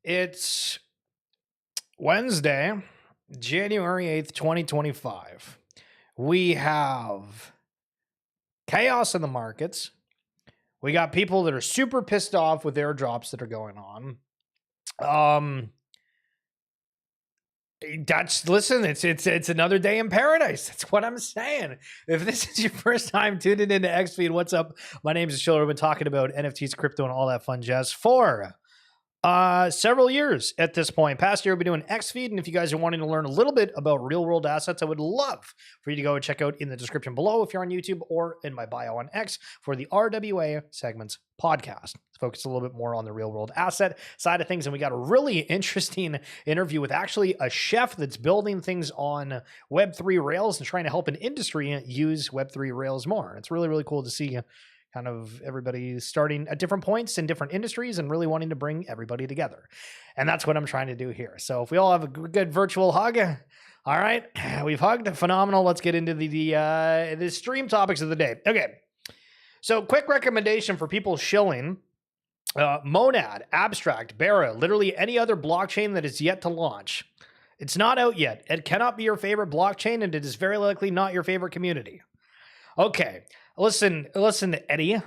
It's Wednesday, January 8th, 2025. We have chaos in the markets. We got people that are super pissed off with airdrops that are going on. Listen, it's another day in paradise. That's what I'm saying. If this is your first time tuning into XFeed, what's up? My name is Schiller. We've been talking about NFTs, crypto, and all that fun jazz for several years at this point. Past year, we've been doing XFeed, and if you guys are wanting to learn a little bit about real-world assets, I would love for you to go and check out in the description below if you're on YouTube or in my bio on X for the RWA Segments podcast. Let's focus a little bit more on the real-world asset side of things, and we got a really interesting interview with actually a chef that's building things on Web3 Rails and trying to help an industry use Web3 Rails more. It's really, really cool to see kind of everybody starting at different points in different industries and really wanting to bring everybody together. And that's what I'm trying to do here. So if we all have a good virtual hug, all right, we've hugged, phenomenal. Let's get into the stream topics of the day. Okay, so quick recommendation for people shilling Monad, Abstract, Barra, literally any other blockchain that is yet to launch. It's not out yet. It cannot be your favorite blockchain, and it is very likely not your favorite community. Okay, listen, Eddie.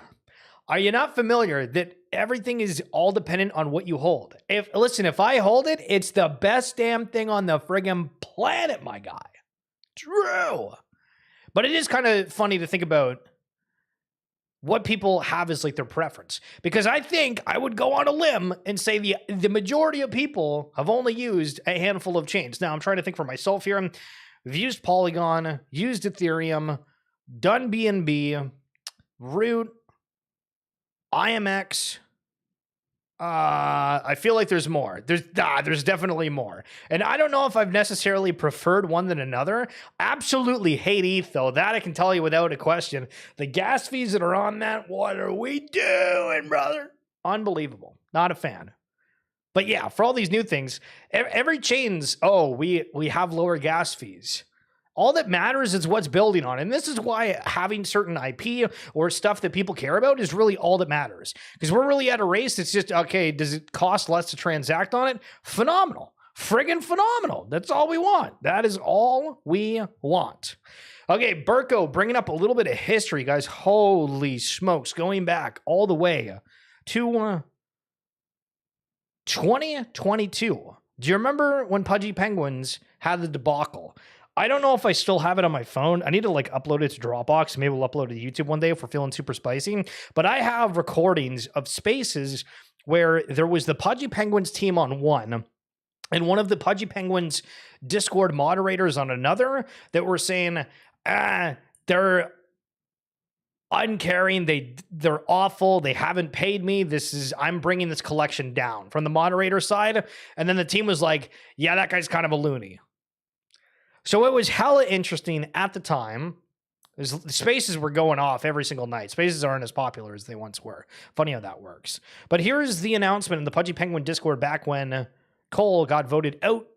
Are you not familiar that everything is all dependent on what you hold? If I hold it, it's the best damn thing on the friggin' planet, my guy. True. But it is kind of funny to think about what people have as like their preference. Because I think I would go on a limb and say the majority of people have only used a handful of chains. Now, I'm trying to think for myself here. We've used Polygon, used Ethereum, done BNB, Root, IMX. I feel like there's more. There's definitely more. And I don't know if I've necessarily preferred one than another. Absolutely hate ETH, though. That I can tell you without a question. The gas fees that are on that, what are we doing, brother? Unbelievable. Not a fan. But yeah, for all these new things, every chain's, we have lower gas fees. All that matters is what's building on. And this is why having certain IP or stuff that people care about is really all that matters. Because we're really at a race. It's just, okay, does it cost less to transact on it? Phenomenal. Friggin' phenomenal. That's all we want. That is all we want. Okay, Burko bringing up a little bit of history, guys. Holy smokes. Going back all the way to 2022. Do you remember when Pudgy Penguins had the debacle? I don't know if I still have it on my phone. I need to upload it to Dropbox. Maybe we'll upload it to YouTube one day if we're feeling super spicy. But I have recordings of spaces where there was the Pudgy Penguins team on one and one of the Pudgy Penguins Discord moderators on another that were saying, they're uncaring, they're awful, they haven't paid me, I'm bringing this collection down from the moderator side. And then the team was like, yeah, that guy's kind of a loony. So it was hella interesting at the time. Spaces were going off every single night. Spaces aren't as popular as they once were. Funny how that works. But here's the announcement in the Pudgy Penguin Discord back when Cole got voted out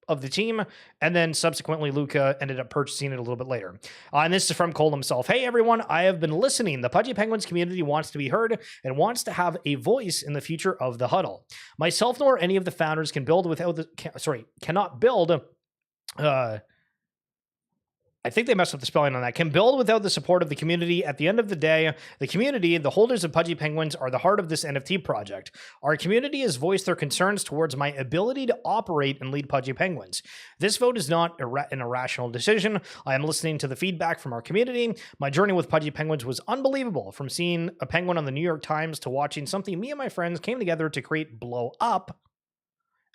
of the team, and then subsequently Luca ended up purchasing it a little bit later. And this is from Cole himself. Hey everyone, I have been listening. The Pudgy Penguins community wants to be heard and wants to have a voice in the future of the huddle. Myself nor any of the founders cannot build. I think they messed up the spelling on that. Can build without the support of the community. At the end of the day, the community, the holders of Pudgy Penguins, are the heart of this NFT project. Our community has voiced their concerns towards my ability to operate and lead Pudgy Penguins. This vote is not an irrational decision. I am listening to the feedback from our community. My journey with Pudgy Penguins was unbelievable. From seeing a penguin on the New York Times to watching something me and my friends came together to create blow up.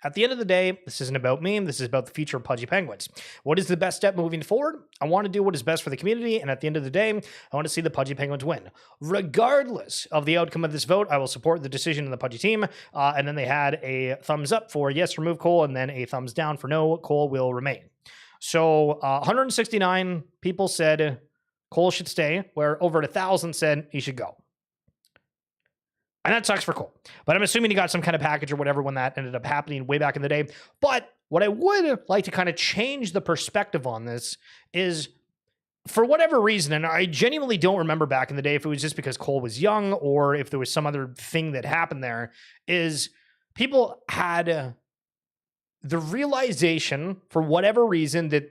At the end of the day, this isn't about me. This is about the future of Pudgy Penguins. What is the best step moving forward? I want to do what is best for the community, and at the end of the day, I want to see the Pudgy Penguins win. Regardless of the outcome of this vote, I will support the decision of the Pudgy team. And then they had a thumbs up for yes, remove Cole, and then a thumbs down for no, Cole will remain. So 169 people said Cole should stay, where over 1,000 said he should go. And that sucks for Cole. But I'm assuming he got some kind of package or whatever when that ended up happening way back in the day. But what I would like to kind of change the perspective on this is, for whatever reason, and I genuinely don't remember back in the day if it was just because Cole was young or if there was some other thing that happened there, is people had the realization, for whatever reason, that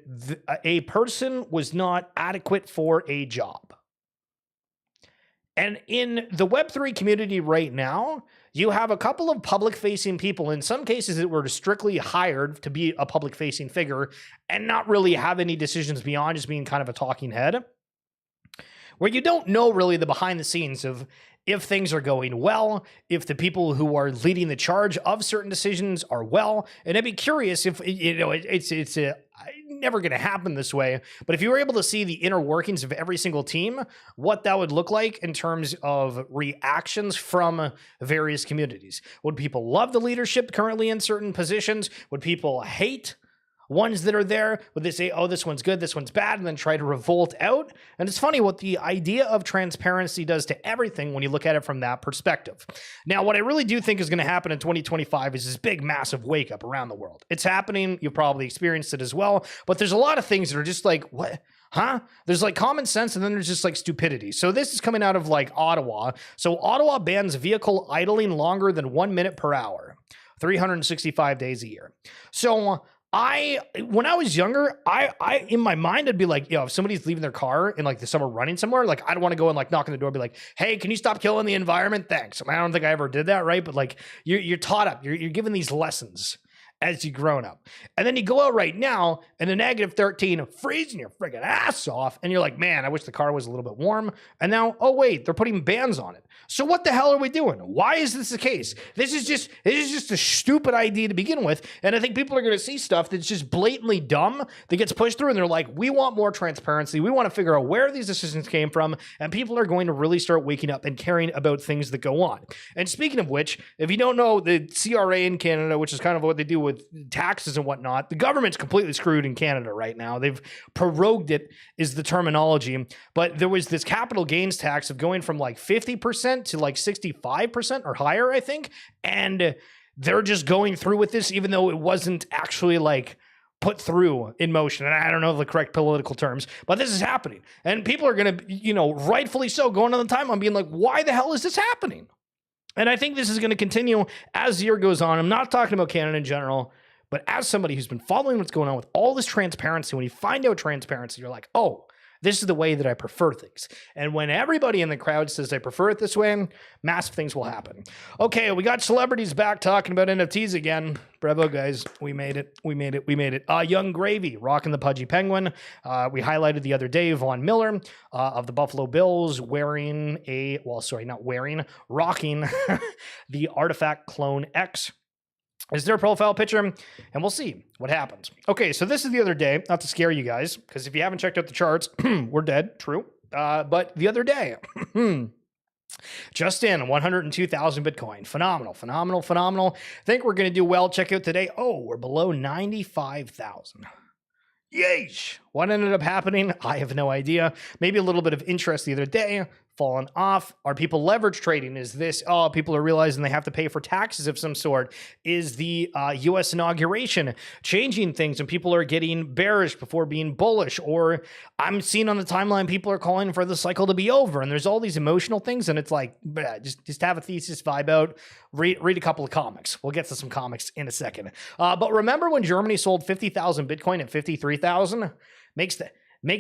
a person was not adequate for a job. And in the Web3 community right now, you have a couple of public-facing people, in some cases that were strictly hired to be a public-facing figure and not really have any decisions beyond just being kind of a talking head, where you don't know really the behind the scenes of if things are going well, if the people who are leading the charge of certain decisions are well. And I'd be curious if, it's never going to happen this way, but if you were able to see the inner workings of every single team, what that would look like in terms of reactions from various communities. Would people love the leadership currently in certain positions? Would people hate ones that are there? Would they say, oh, this one's good, this one's bad, and then try to revolt out? And it's funny what the idea of transparency does to everything when you look at it from that perspective. Now, what I really do think is going to happen in 2025 is this big, massive wake up around the world. It's happening. You've probably experienced it as well. But there's a lot of things that are just like, what? Huh? There's like common sense, and then there's just like stupidity. So this is coming out of like Ottawa. So Ottawa bans vehicle idling longer than 1 minute per hour, 365 days a year. So when I was younger, I in my mind, I'd be like, if somebody's leaving their car in like the summer running somewhere, like I'd want to go and like knock on the door and be like, hey, can you stop killing the environment? Thanks. I don't think I ever did that, right? But like you're taught up, you're given these lessons as you grown up. And then you go out right now and the -13 freezing your friggin' ass off. And you're like, man, I wish the car was a little bit warm. And now, oh wait, they're putting bans on it. So what the hell are we doing? Why is this the case? This is just a stupid idea to begin with. And I think people are going to see stuff that's just blatantly dumb that gets pushed through. And they're like, we want more transparency. We want to figure out where these decisions came from. And people are going to really start waking up and caring about things that go on. And speaking of which, if you don't know, the CRA in Canada, which is kind of what they do with taxes and whatnot, the government's completely screwed in Canada right now. They've prorogued it, is the terminology. But there was this capital gains tax of going from like 50% to like 65% or higher, I think. And they're just going through with this, even though it wasn't actually like put through in motion. And I don't know the correct political terms, but this is happening. And people are going to, rightfully so, going on the timeline being like, why the hell is this happening? And I think this is going to continue as the year goes on. I'm not talking about Canada in general, but as somebody who's been following what's going on with all this transparency, when you find out transparency, you're like, oh, this is the way that I prefer things. And when everybody in the crowd says they prefer it this way, massive things will happen. Okay, we got celebrities back talking about NFTs again. Bravo, guys. We made it. Young Gravy, rocking the Pudgy Penguin. We highlighted the other day Von Miller of the Buffalo Bills rocking the Artifact Clone X. Is their profile picture, and we'll see what happens. Okay, so this is the other day, not to scare you guys, because if you haven't checked out the charts, we're dead, true. But the other day, just in 102,000 Bitcoin. Phenomenal. Think we're going to do well. Check out today. Oh, we're below 95,000. Yeesh. What ended up happening? I have no idea. Maybe a little bit of interest the other day, fallen off. Are people leverage trading? Is this, people are realizing they have to pay for taxes of some sort? Is the U.S. inauguration changing things and people are getting bearish before being bullish? Or I'm seeing on the timeline, people are calling for the cycle to be over. And there's all these emotional things. And it's like, just have a thesis, vibe out, read a couple of comics. We'll get to some comics in a second. But remember when Germany sold 50,000 Bitcoin at 53,000? Makes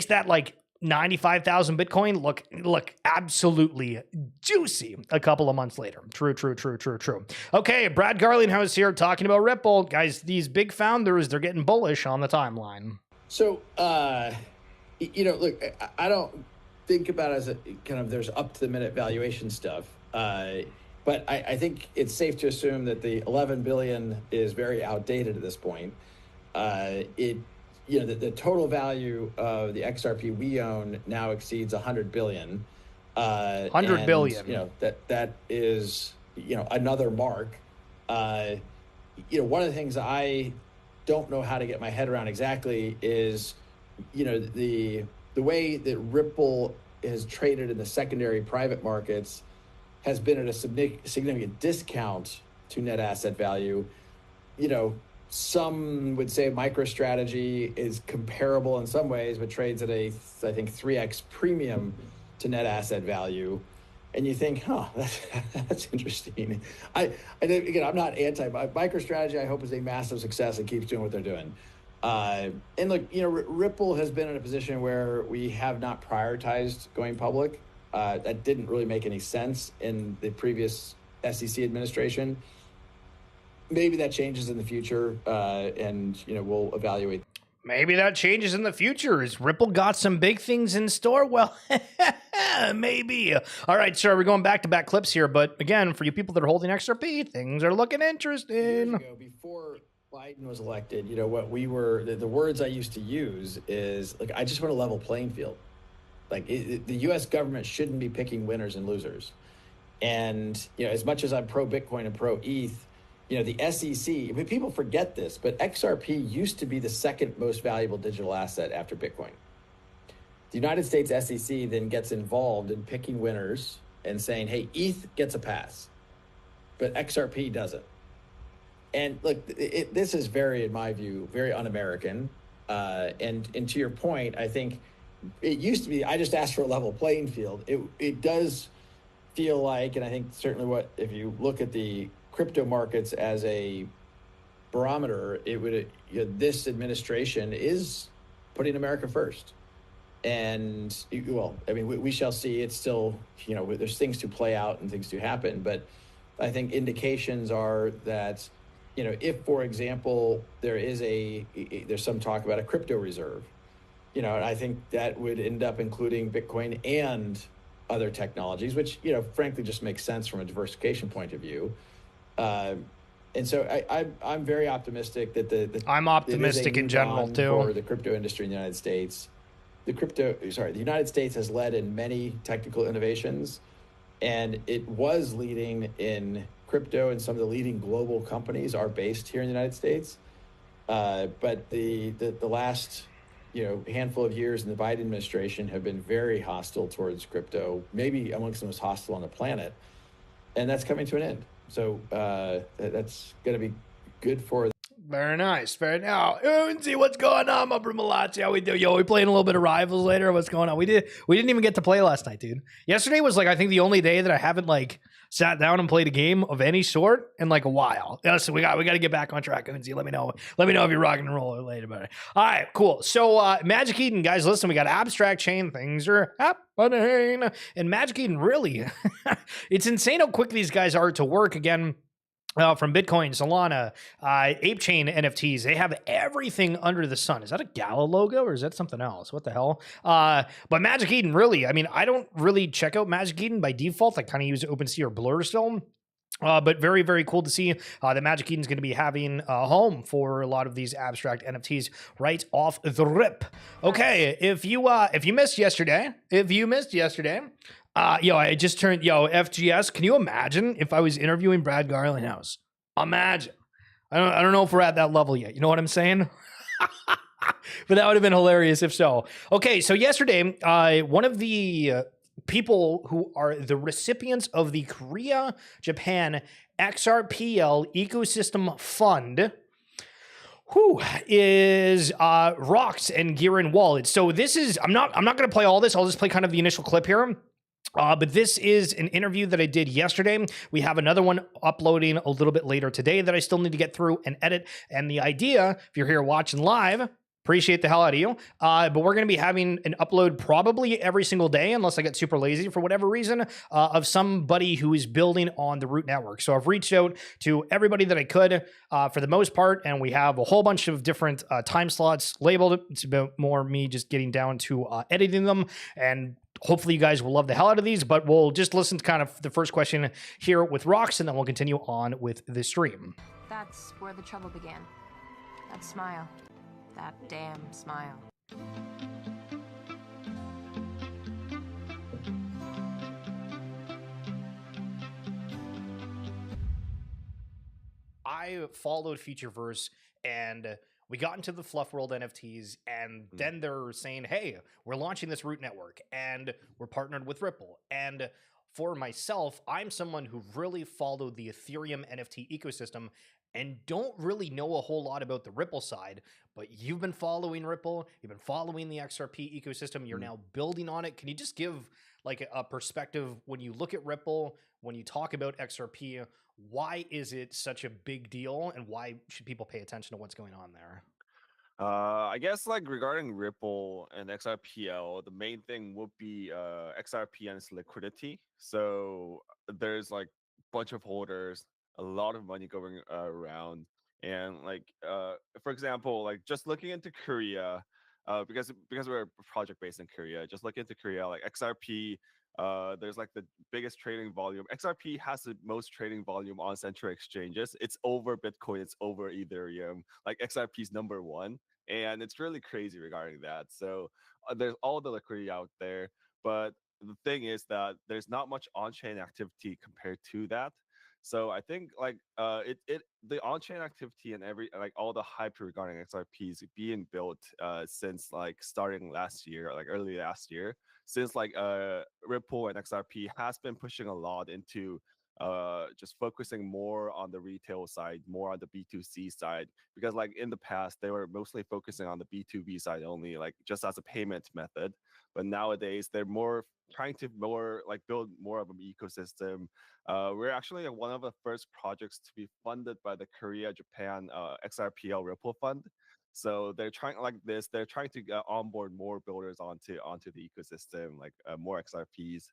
that like 95,000 Bitcoin look absolutely juicy a couple of months later. True. Okay, Brad Garlinghouse here talking about Ripple. Guys, these big founders, they're getting bullish on the timeline. So, look, I don't think about it as a kind of there's up to the minute valuation stuff. But I think it's safe to assume that the 11 billion is very outdated at this point. The total value of the XRP we own now exceeds 100 billion. 100 billion. That is, another mark. One of the things I don't know how to get my head around exactly is, the way that Ripple has traded in the secondary private markets has been at a significant discount to net asset value. Some would say MicroStrategy is comparable in some ways, but trades at I think 3x premium to net asset value. and you think, huh, that's interesting. I think, again, I'm not anti MicroStrategy. I hope is a massive success and keeps doing what they're doing. And look, Ripple has been in a position where we have not prioritized going public. That didn't really make any sense in the previous SEC administration. Maybe that changes in the future, and we'll evaluate. Maybe that changes in the future. Is Ripple got some big things in store? Well, maybe. All right, sir, we're going back-to-back clips here. But again, for you people that are holding XRP, things are looking interesting. Years ago, before Biden was elected, what we were, the words I used to use is, like, I just want a level playing field. Like, the U.S. government shouldn't be picking winners and losers. And, as much as I'm pro-Bitcoin and pro-ETH, the SEC, I mean, people forget this, but XRP used to be the second most valuable digital asset after Bitcoin. The United States SEC then gets involved in picking winners and saying, hey, ETH gets a pass, but XRP doesn't. And look, this is very, in my view, very un-American. And to your point, I think it used to be, I just asked for a level playing field. It does feel like, and I think certainly if you look at the crypto markets as a barometer, it would, this administration is putting America first. And well, I mean, we shall see. It's still, there's things to play out and things to happen. But I think indications are that, if, for example, there's some talk about a crypto reserve, I think that would end up including Bitcoin and other technologies, which, frankly, just makes sense from a diversification point of view. And so I'm very optimistic that I'm optimistic in general too for the crypto industry in the United States. The United States has led in many technical innovations, and it was leading in crypto, and some of the leading global companies are based here in the United States. But the last handful of years in the Biden administration have been very hostile towards crypto, maybe amongst the most hostile on the planet, and that's coming to an end. So that's going to be good for. Very nice. Very now. See what's going on, my Malazzi. How we do? Yo, we playing a little bit of Rivals later. What's going on? We didn't even get to play last night, dude. Yesterday was I think the only day that I haven't sat down and played a game of any sort in a while. Yeah, so we got to get back on track. Uzi, let me know if you're rocking and rolling later about it. All right, cool. So Magic Eden, guys, listen, we got abstract chain. Things are happening, and Magic Eden really, it's insane how quick these guys are to work again. From Bitcoin, Solana, Ape Chain NFTs, they have everything under the sun. Is that a Gala logo or is that something else? What the hell? But Magic Eden, really, I mean, I don't really check out Magic Eden by default. I kind of use OpenSea or Blur still. But very, very cool to see that Magic Eden's going to be having a home for a lot of these abstract NFTs right off the rip. Okay, if you missed yesterday, I just turned, FGS. Can you imagine if I was interviewing Brad Garlinghouse? Imagine. I don't know if we're at that level yet. You know what I'm saying? But that would have been hilarious if so. Okay, so yesterday, one of the people who are the recipients of the Korea Japan XRPL Ecosystem Fund, who is Rocks and Gearin Wallet. So this is, I'm not going to play all this. I'll just play kind of the initial clip here. But this is an interview that I did yesterday. We have another one uploading a little bit later today that I still need to get through and edit. And the idea, if you're here watching live, appreciate the hell out of you. But we're going to be having an upload probably every single day, unless I get super lazy for whatever reason, of somebody who is building on the Root Network. So I've reached out to everybody that I could for the most part, and we have a whole bunch of different time slots labeled. It's about more me just getting down to editing them, and hopefully you guys will love the hell out of these, but we'll just listen to kind of the first question here with Rocks, and then we'll continue on with the stream. That's where the trouble began. That smile. That damn smile. I followed Futureverse, and we got into the Fluff World NFTs, and then they're saying, hey, we're launching this Root Network, and we're partnered with Ripple. And for myself, I'm someone who really followed the Ethereum NFT ecosystem and don't really know a whole lot about the Ripple side, but you've been following Ripple, you've been following the XRP ecosystem, you're now building on it. Can you just give like a perspective when you look at Ripple, when you talk about XRP, why is it such a big deal and why should people pay attention to what's going on there? I guess like regarding Ripple and XRPL, the main thing would be XRP and its liquidity. So there's like a bunch of holders, a lot of money going around, and like for example, like just looking into Korea, because we're project based in Korea, just look into Korea, like XRP. There's like the biggest trading volume. XRP has the most trading volume on central exchanges. It's over Bitcoin, it's over Ethereum. Like XRP's number one, and it's really crazy regarding that. So there's all the liquidity out there, but the thing is that there's not much on-chain activity compared to that. So I think like the on-chain activity and like all the hype regarding XRPs being built since like starting last year, like early last year, since like Ripple and XRP has been pushing a lot into just focusing more on the retail side, more on the B2C side, because like in the past they were mostly focusing on the B2B side only, like just as a payment method. But nowadays they're more trying to more like build more of an ecosystem. We're actually one of the first projects to be funded by the Korea Japan XRPL Ripple Fund. So they're trying like this. They're trying to onboard more builders onto the ecosystem, like more XRPs.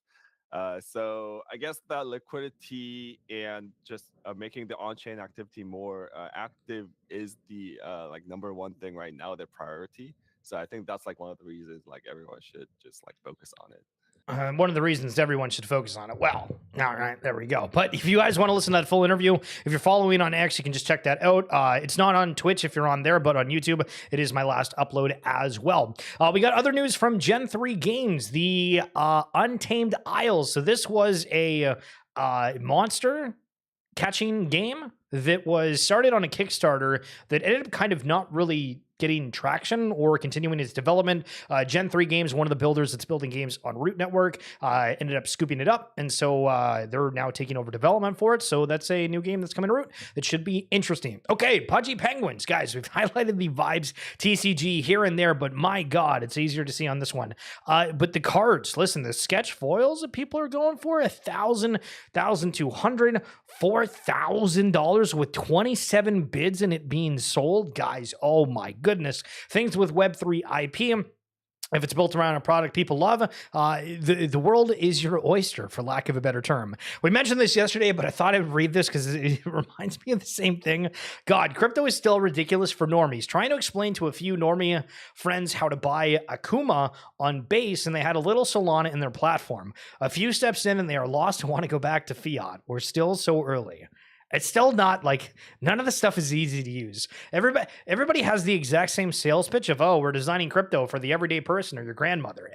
So I guess that liquidity and just making the on-chain activity more active is the like number one thing right now, their priority. So I think that's like one of the reasons like everyone should just like focus on it. One of the reasons everyone should focus on it. Well, all right, there we go. But if you guys want to listen to that full interview, if you're following on X, you can just check that out. It's not on Twitch if you're on there, but on YouTube, it is my last upload as well. We got other news from Gen 3 Games, the Untamed Isles. So this was a monster catching game that was started on a Kickstarter that ended up kind of not really getting traction or continuing its development. Gen 3 Games, one of the builders that's building games on Root Network, ended up scooping it up. And so they're now taking over development for it. So that's a new game that's coming to Root that should be interesting. Okay, Pudgy Penguins. Guys, we've highlighted the Vibes TCG here and there, but my God, it's easier to see on this one. But the cards, listen, the sketch foils that people are going for, $1,000, $1,200, $4,000 with 27 bids and it being sold. Guys, oh my goodness. Things with Web3 IP. If it's built around a product people love, the world is your oyster, for lack of a better term. We mentioned this yesterday, but I thought I would read this because it reminds me of the same thing. God, crypto is still ridiculous for normies. Trying to explain to a few normie friends how to buy Akuma on base, and they had a little Solana in their platform. A few steps in, and they are lost and want to go back to fiat. We're still so early. It's still not like none of the stuff is easy to use. Everybody has the exact same sales pitch of, oh, we're designing crypto for the everyday person or your grandmother.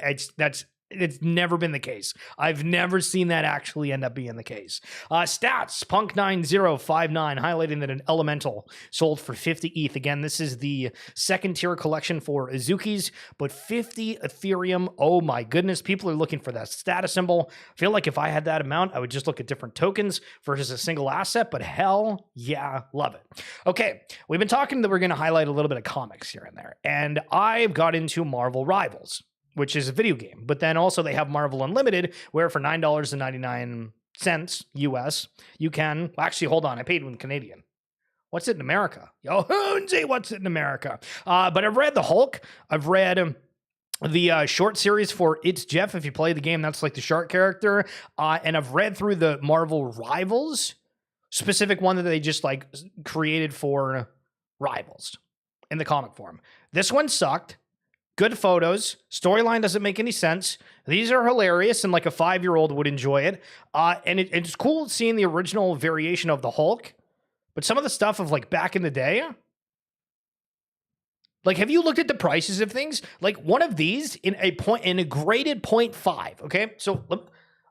It's never been the case. I've never seen that actually end up being the case. Stats, Punk9059, highlighting that an Elemental sold for 50 ETH. Again, this is the second tier collection for Azuki's, but 50 Ethereum. Oh my goodness, people are looking for that status symbol. I feel like if I had that amount, I would just look at different tokens versus a single asset, but hell yeah, love it. Okay, we've been talking that we're going to highlight a little bit of comics here and there, and I've got into Marvel Rivals, which is a video game. But then also they have Marvel Unlimited, where for $9.99 US, you can, actually, hold on, I paid in Canadian. What's it in America? Yo, Hoonsy, what's it in America? But I've read the Hulk. I've read the short series for It's Jeff. If you play the game, that's like the shark character. And I've read through the Marvel Rivals, specific one that they just like created for Rivals in the comic form. This one sucked. Good photos. Storyline doesn't make any sense. These are hilarious, and like a 5-year-old would enjoy it. And it's cool seeing the original variation of the Hulk, but some of the stuff of like back in the day, like, have you looked at the prices of things? Like one of these in a graded 0.5. Okay, so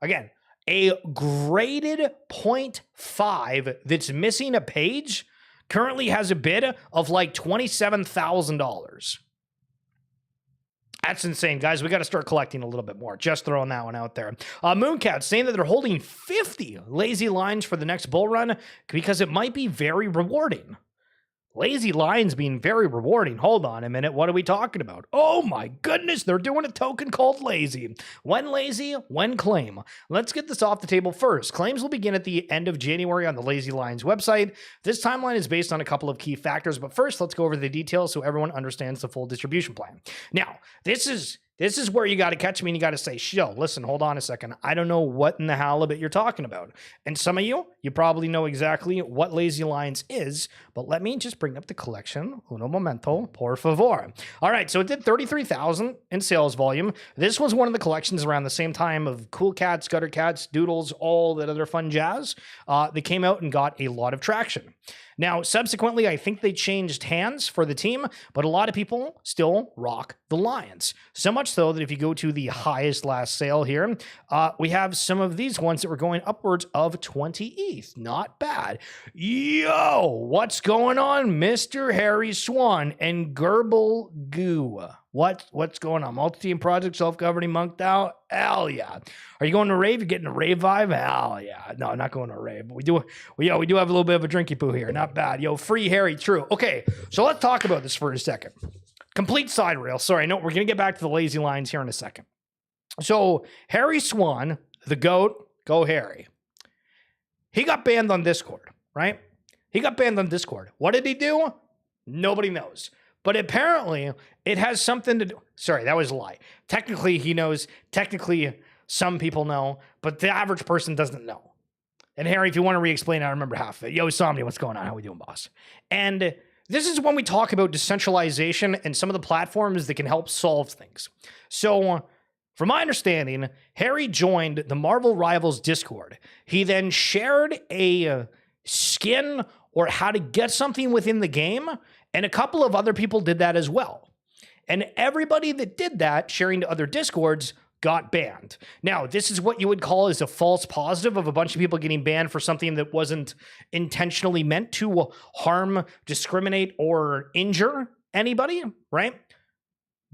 again, a graded 0.5 that's missing a page currently has a bid of like $27,000. That's insane, guys. We got to start collecting a little bit more. Just throwing that one out there. Mooncat saying that they're holding 50 lazy lines for the next bull run because it might be very rewarding. Lazy Lions being very rewarding. Hold on a minute. What are we talking about? Oh my goodness, they're doing a token called Lazy. When lazy, when claim. Let's get this off the table first. Claims will begin at the end of January on the Lazy Lions website. This timeline is based on a couple of key factors, but first let's go over the details so everyone understands the full distribution plan. Now, this is where you got to catch me and you got to say, "Yo, listen, hold on a second. I don't know what in the halibut you're talking about." And some of you probably know exactly what Lazy Lions is, but let me just bring up the collection. Uno momento, por favor. All right, so it did 33,000 in sales volume. This was one of the collections around the same time of Cool Cats, Gutter Cats, Doodles, all that other fun jazz. They came out and got a lot of traction. Now, subsequently, I think they changed hands for the team, but a lot of people still rock the Lions. So much so that if you go to the highest last sale here, we have some of these ones that were going upwards of 20 ETH. Not bad. Yo, what's going on, Mr. Harry Swan and Gerbil Goo? What's going on? Multi-team project, self-governing, monked out? Hell yeah. Are you going to a rave? You getting a rave vibe? Hell yeah. No, not going to a rave, but we do have a little bit of a drinky poo here. Not bad. Yo, free Harry, true. Okay, so let's talk about this for a second. Complete side rail. Sorry, no, we're going to get back to the Lazy Lions here in a second. So Harry Swan, the GOAT, go Harry. He got banned on Discord, right? He got banned on Discord. What did he do? Nobody knows. But apparently, it has something to do. Sorry, that was a lie. Technically, he knows. Technically, some people know. But the average person doesn't know. And Harry, if you want to re-explain, I remember half of it. Yo, Somni, what's going on? How we doing, boss? And this is when we talk about decentralization and some of the platforms that can help solve things. So, from my understanding, Harry joined the Marvel Rivals Discord. He then shared a skin or how to get something within the game, and a couple of other people did that as well. And everybody that did that, sharing to other Discords, got banned. Now, this is what you would call as a false positive of a bunch of people getting banned for something that wasn't intentionally meant to harm, discriminate, or injure anybody, right?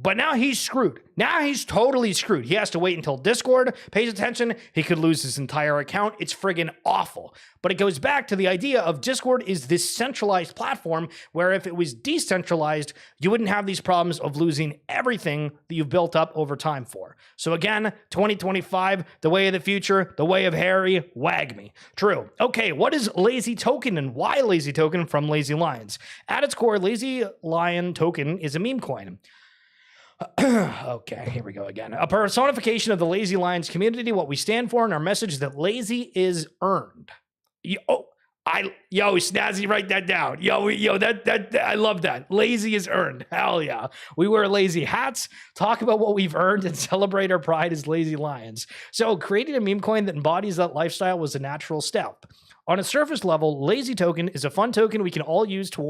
But now he's screwed. Now he's totally screwed. He has to wait until Discord pays attention. He could lose his entire account. It's friggin' awful. But it goes back to the idea of Discord is this centralized platform where if it was decentralized, you wouldn't have these problems of losing everything that you've built up over time for. So again, 2025, the way of the future, the way of Harry, wag me. True. Okay, what is Lazy Token and why Lazy Token from Lazy Lions? At its core, Lazy Lion Token is a meme coin. Okay, here we go again. A personification of the Lazy Lions community, what we stand for, and our message that lazy is earned. Snazzy, write that down. That I love that. Lazy is earned. Hell yeah. We wear lazy hats, talk about what we've earned, and celebrate our pride as Lazy Lions. So creating a meme coin that embodies that lifestyle was a natural step. On a surface level, Lazy Token is a fun token we can all use to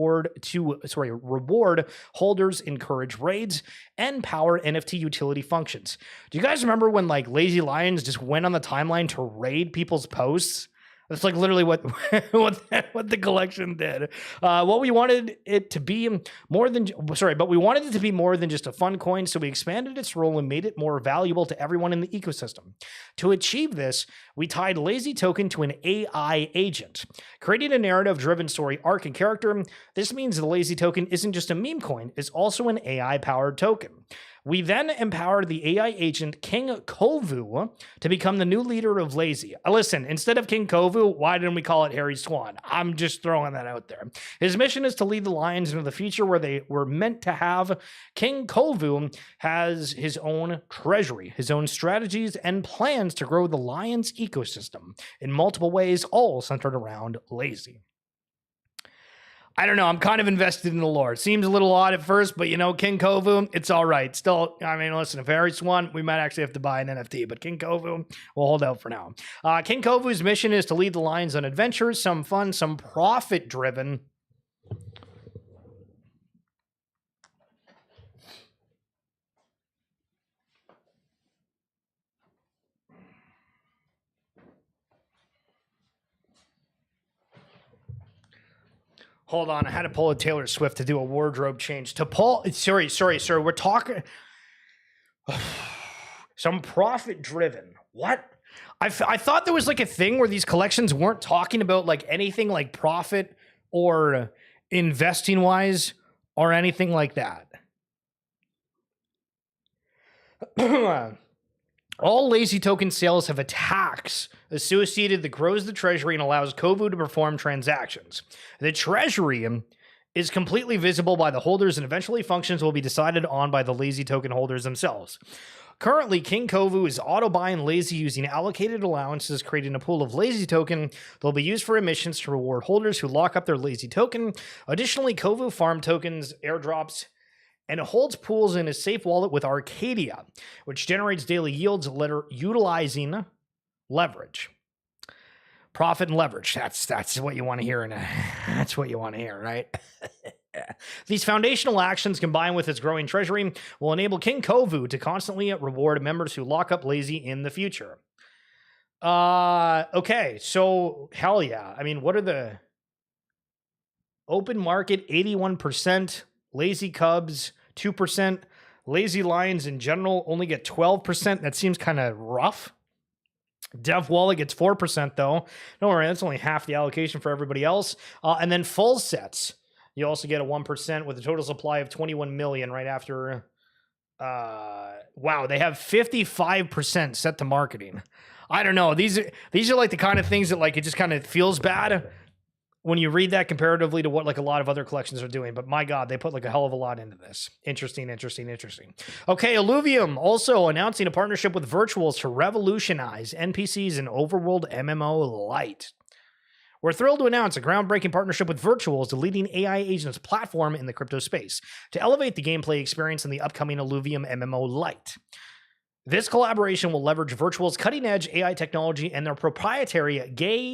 reward holders, encourage raids, and power NFT utility functions. Do you guys remember when Lazy Lions just went on the timeline to raid people's posts? That's literally what the collection did. What we wanted it to be but we wanted it to be more than just a fun coin, so we expanded its role and made it more valuable to everyone in the ecosystem. To achieve this, we tied Lazy Token to an AI agent, creating a narrative-driven story arc and character. This means the Lazy Token isn't just a meme coin, it's also an AI-powered token. We then empowered the AI agent King Kovu to become the new leader of Lazy. Listen, instead of King Kovu, why didn't we call it Harry Swan? I'm just throwing that out there. His mission is to lead the Lions into the future where they were meant to have. King Kovu has his own treasury, his own strategies, and plans to grow the Lions ecosystem in multiple ways, all centered around Lazy. I don't know. I'm kind of invested in the lore. It seems a little odd at first, but King Kovu, it's all right. Still, listen, if Harry Swan, we might actually have to buy an NFT, but King Kovu, we'll hold out for now. King Kovu's mission is to lead the Lions on adventures, some fun, some profit-driven. Hold on, I had to pull a Taylor Swift to do a wardrobe change. To pull, sorry, we're talking some profit-driven. What? I thought there was a thing where these collections weren't talking about anything like profit or investing wise or anything like that. All lazy token sales have a tax associated that grows the treasury and allows Kovu to perform transactions. The treasury is completely visible by the holders, and eventually functions will be decided on by the lazy token holders themselves. Currently, King Kovu is auto-buying lazy using allocated allowances, creating a pool of lazy token that will be used for emissions to reward holders who lock up their lazy token. Additionally, Kovu farm tokens, airdrops, and holds pools in a safe wallet with Arcadia, which generates daily yields utilizing leverage. Profit and leverage. That's what you want to hear. That's what you want to hear, right? These foundational actions, combined with its growing treasury, will enable King Kovu to constantly reward members who lock up lazy in the future. Okay, so hell yeah. I mean, what are the open market? 81%. Lazy Cubs, 2%. Lazy Lions in general only get 12%. That seems kind of rough. Dev Wallet gets 4%, though. Don't worry, that's only half the allocation for everybody else. And then full sets, you also get a 1% with a total supply of 21 million right after. Wow, they have 55% set to marketing. I don't know. These are like the kind of things that like it just kind of feels bad when you read that comparatively to what like a lot of other collections are doing. But my God, they put like a hell of a lot into this. Interesting. Okay, Illuvium also announcing a partnership with Virtuals to revolutionize NPCs in Overworld MMO Lite. We're thrilled to announce a groundbreaking partnership with Virtuals, the leading AI agents platform in the crypto space, to elevate the gameplay experience in the upcoming Illuvium MMO Lite. This collaboration will leverage Virtual's cutting-edge AI technology and their proprietary GAME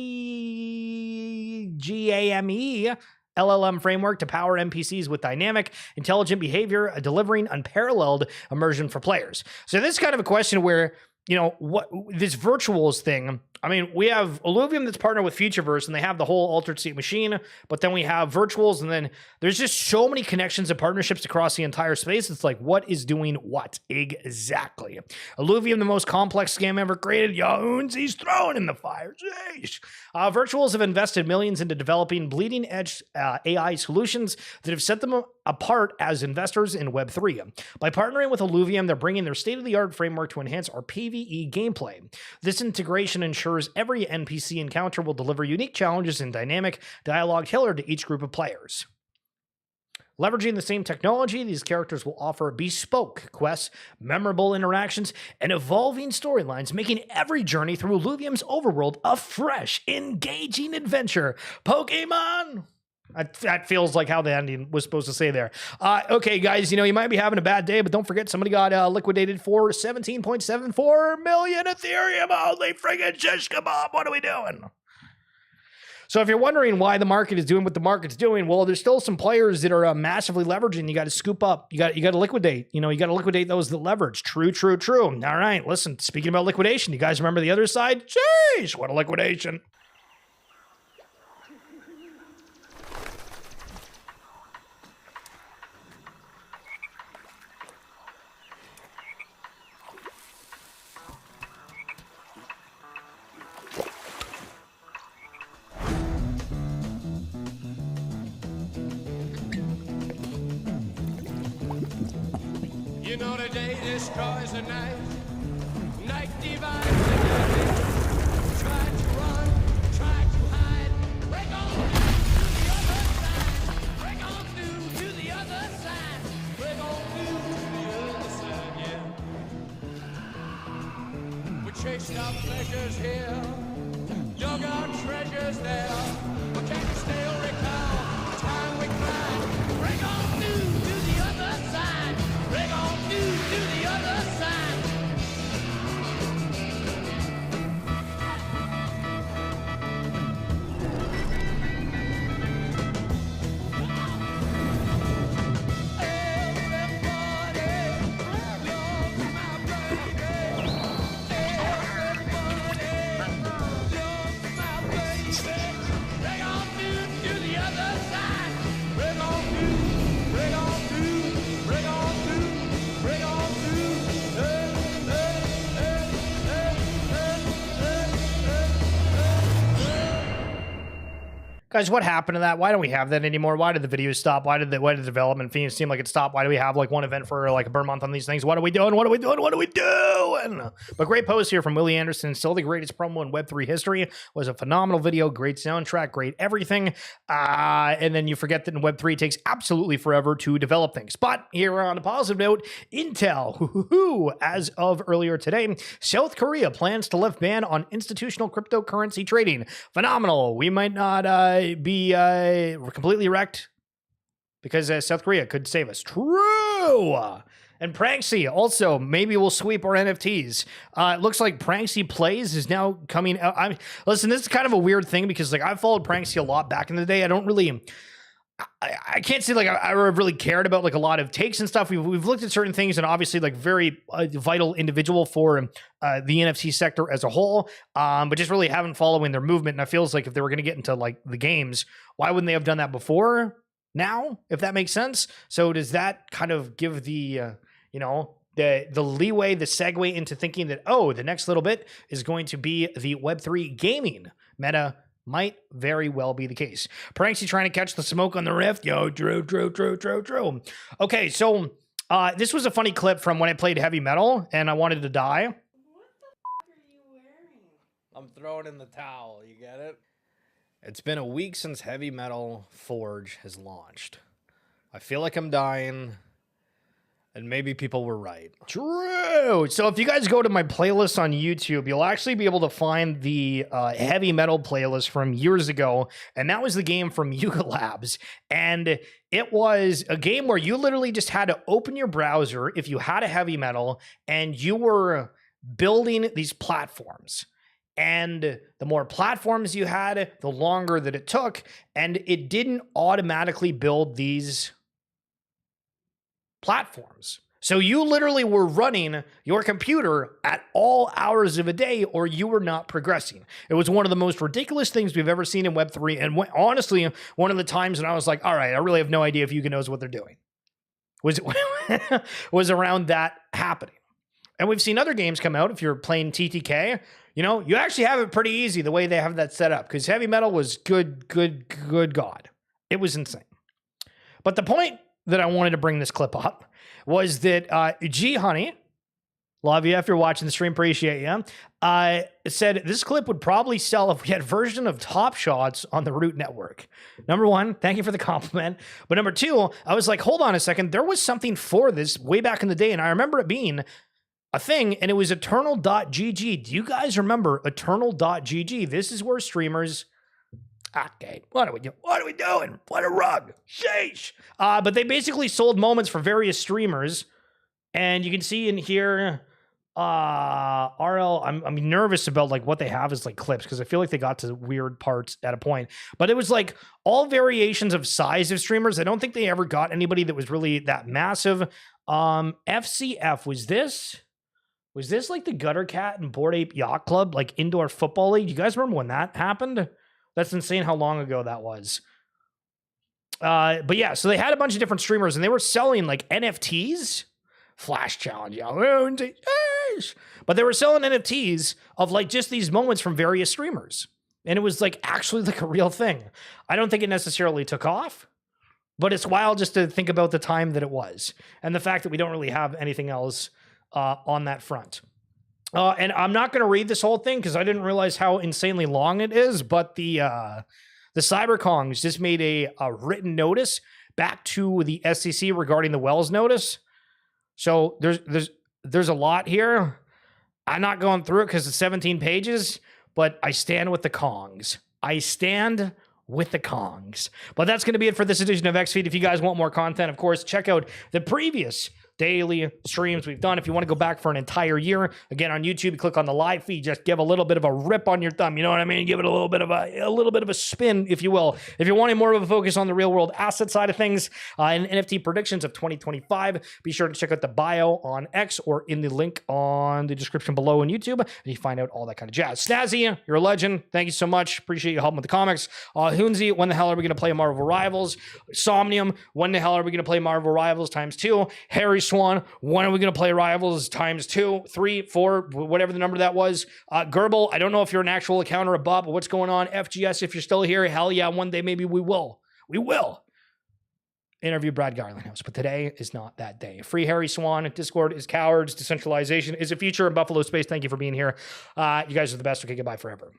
LLM framework to power NPCs with dynamic, intelligent behavior, delivering unparalleled immersion for players. So this is kind of a question where, you know, what this Virtuals thing, I mean, we have Illuvium that's partnered with Futureverse, and they have the whole Altered State Machine, but then we have Virtuals, and then there's just so many connections and partnerships across the entire space. It's like, what is doing what exactly? Illuvium, the most complex scam ever created. Yahoons, he's throwing in the fire. Jeez. Virtuals have invested millions into developing bleeding-edge AI solutions that have set them apart as investors in Web3. By partnering with Illuvium, they're bringing their state-of-the-art framework to enhance our PvE gameplay. This integration ensures every NPC encounter will deliver unique challenges and dynamic dialogue tailored to each group of players. Leveraging the same technology, these characters will offer bespoke quests, memorable interactions, and evolving storylines, making every journey through Illuvium's overworld a fresh, engaging adventure. Pokemon! That feels like how the ending was supposed to say there. Okay, guys, you know, you might be having a bad day, but don't forget somebody got liquidated for 17.74 million Ethereum. Holy friggin' shish kebab, what are we doing? So if you're wondering why the market is doing what the market's doing, well, there's still some players that are massively leveraging. You got to scoop up. You got to liquidate. You know, you got to liquidate those that leverage. True. All right, listen, speaking about liquidation, you guys remember the other side? Jeez, what a liquidation. You know the day destroys the night, night divides the day. Try to run, try to hide, break on through to the other side, break on through to the other side, yeah. We chased our pleasures here, dug our treasures there, but can you still recall the time we cried? Break on through to the other side, break on through to the other side. Everybody loves my baby. Break on through to the other Guys, what happened to that? Why don't we have that anymore? Why did the videos stop? Why did the development fee seem like it stopped? Why do we have like one event for like a per month on these things? What are we doing? What are we doing? What are we doing? But great post here from Willie Anderson. Still the greatest promo in Web3 history. Was a phenomenal video. Great soundtrack. Great everything. And then you forget that in Web3 it takes absolutely forever to develop things. But here on a positive note, Intel, as of earlier today, South Korea plans to lift ban on institutional cryptocurrency trading. Phenomenal. We might not be completely wrecked because South Korea could save us. True. And Pranksy also maybe we'll sweep our NFTs. It looks like Pranksy Plays is now coming out. Listen, this is kind of a weird thing because like I followed Pranksy a lot back in the day. I don't really. I can't say like I really cared about like a lot of takes and stuff. We've looked at certain things and obviously like very vital individual for the NFT sector as a whole, but just really haven't following their movement. And it feels like if they were going to get into like the games, why wouldn't they have done that before now, if that makes sense? So does that kind of give the, the leeway, the segue into thinking that, oh, the next little bit is going to be the Web3 gaming meta? Might very well be the case. Pranksy trying to catch the smoke on the rift. Yo, Drew. Okay, so this was a funny clip from when I played heavy metal and I wanted to die. What the f*** are you wearing? I'm throwing in the towel, you get it? It's been a week since Heavy Metal Forge has launched. I feel like I'm dying. And maybe people were right. True. So if you guys go to my playlist on YouTube, you'll actually be able to find the heavy metal playlist from years ago. And that was the game from Yuga Labs. And it was a game where you literally just had to open your browser if you had a heavy metal and you were building these platforms. And the more platforms you had, the longer that it took. And it didn't automatically build these platforms. So you literally were running your computer at all hours of a day or you were not progressing. It was one of the most ridiculous things we've ever seen in Web3. And honestly, one of the times when I was like, all right, I really have no idea if Yuga knows what they're doing. Was around that happening. And we've seen other games come out. If you're playing TTK, you actually have it pretty easy the way they have that set up because heavy metal was good God. It was insane. But the point that I wanted to bring this clip up was that G Honey, love you if you're watching the stream, appreciate you, said this clip would probably sell if we had a version of Top Shots on the Root Network. Number one, thank you for the compliment. But number two, I was like, hold on a second. There was something for this way back in the day, and I remember it being a thing, and it was Eternal.gg. Do you guys remember Eternal.gg? This is where streamers... Okay, what are we doing? What are we doing? What a rug. Sheesh. But they basically sold moments for various streamers. And you can see in here, RL, I'm nervous about like what they have as like clips because I feel like they got to weird parts at a point. But it was like all variations of size of streamers. I don't think they ever got anybody that was really that massive. FCF, was this like the Gutter Cat and Bored Ape Yacht Club, like indoor football league? You guys remember when that happened? That's insane how long ago that was. But yeah, so they had a bunch of different streamers and they were selling like NFTs. Flash challenge. But they were selling NFTs of like just these moments from various streamers. And it was like actually like a real thing. I don't think it necessarily took off, but it's wild just to think about the time that it was. And the fact that we don't really have anything else on that front. And I'm not going to read this whole thing because I didn't realize how insanely long it is. But the CyberKongs just made a written notice back to the SEC regarding the Wells notice. So there's a lot here. I'm not going through it because it's 17 pages. But I stand with the Kongs. I stand with the Kongs. But that's going to be it for this edition of XFeed. If you guys want more content, of course, check out the previous daily streams we've done. If you want to go back for an entire year, again on YouTube, you click on the live feed, just give a little bit of a rip on your thumb. You know what I mean? Give it a little bit of a spin, if you will. If you're wanting more of a focus on the real world asset side of things and NFT predictions of 2025, be sure to check out the bio on X or in the link on the description below on YouTube, and you find out all that kind of jazz. Snazzy, you're a legend. Thank you so much. Appreciate you helping with the comics. Hoonzy, when the hell are we going to play Marvel Rivals? Somnium, when the hell are we going to play Marvel Rivals ×2? Harry Swan, when are we going to play Rivals times 2, 3, 4, whatever the number that was? Gerbil, I don't know if you're an actual account or a bot, but what's going on? FGS, if you're still here, hell yeah, one day maybe we will. We will interview Brad Garlinghouse, but today is not that day. Free Harry Swan. Discord is cowards. Decentralization is a future in Buffalo space. Thank you for being here. You guys are the best. Okay, goodbye forever.